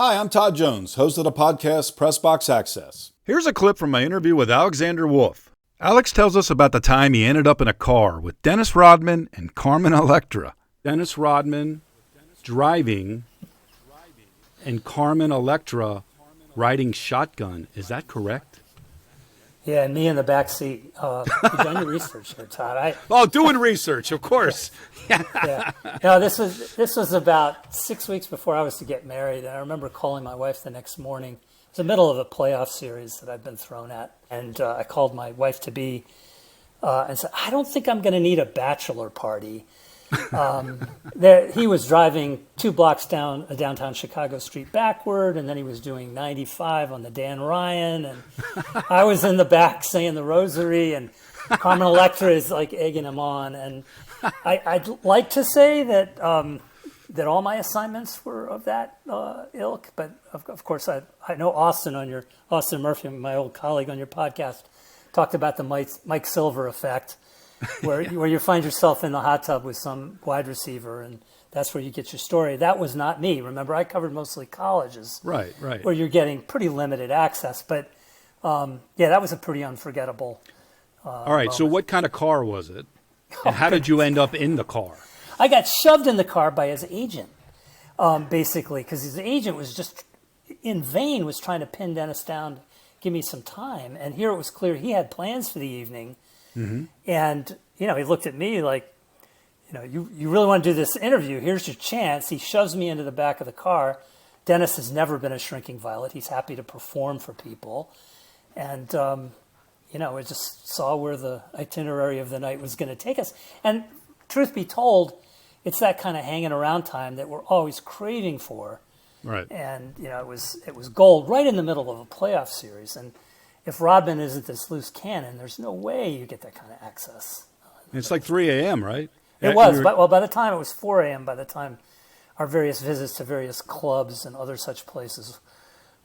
Hi, I'm Todd Jones, host of the podcast Pressbox Access. Here's a clip from my interview with Alexander Wolff. Alex tells us about the time he ended up in a car with Dennis Rodman and Carmen Electra. Dennis Rodman driving and Carmen Electra riding shotgun. Is that correct? Yeah, and me in the back seat. You've done your research here, Todd. Doing research, of course. Yeah. No, this was about 6 weeks before I was to get married, and I remember calling my wife the next morning. It was the middle of a playoff series that I'd been thrown at, and I called my wife-to-be and said, I don't think I'm going to need a bachelor party. He was driving 2 blocks down a downtown Chicago street backward, and then he was doing 95 on the Dan Ryan, and I was in the back saying the rosary, and Carmen Electra is like egging him on. And I'd like to say that that all my assignments were of that ilk, but of course I know Austin Murphy, my old colleague on your podcast, talked about the Mike Silver effect. where you find yourself in the hot tub with some wide receiver, and that's where you get your story. That was not me. Remember, I covered mostly colleges, Right. where you're getting pretty limited access. But that was a pretty unforgettable. All right. moment. So, what kind of car was it? And how did you end up in the car? I got shoved in the car by his agent, basically, because his agent was just in vain was trying to pin Dennis down, give me some time, and here it was clear he had plans for the evening. Mm-hmm. And, he looked at me like, you really want to do this interview. Here's your chance. He shoves me into the back of the car. Dennis has never been a shrinking violet. He's happy to perform for people. And, I just saw where the itinerary of the night was going to take us. And truth be told, it's that kind of hanging around time that we're always craving for. Right. And, it was gold right in the middle of a playoff series. And if Rodman isn't this loose cannon, there's no way you get that kind of access. It's like 3 a.m., right? It was. By the time it was 4 a.m., by the time our various visits to various clubs and other such places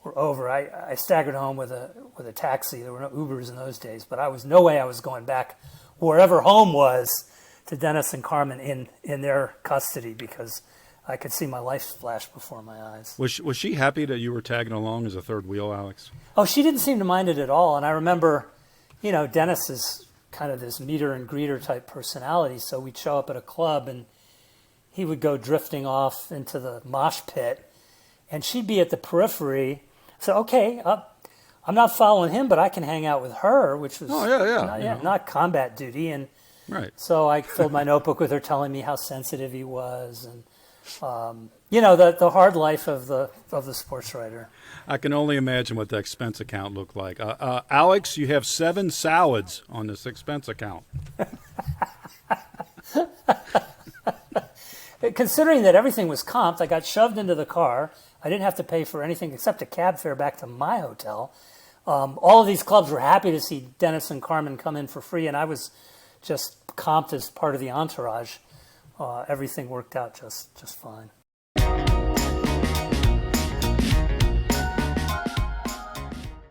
were over, I staggered home with a taxi. There were no Ubers in those days, but no way I was going back wherever home was to Dennis and Carmen in their custody, because I could see my life flash before my eyes. Was she happy that you were tagging along as a third wheel, Alex? Oh, she didn't seem to mind it at all. And I remember, Dennis is kind of this meter and greeter type personality. So we'd show up at a club and he would go drifting off into the mosh pit, and she'd be at the periphery. So, okay, I'm not following him, but I can hang out with her, which was not combat duty. And right. So I filled my notebook with her telling me how sensitive he was, and the hard life of the sports writer. I can only imagine what the expense account looked like. Alex, you have 7 salads on this expense account. Considering that everything was comped, I got shoved into the car. I didn't have to pay for anything except a cab fare back to my hotel. All of these clubs were happy to see Dennis and Carmen come in for free, and I was just comped as part of the entourage. Everything worked out just fine.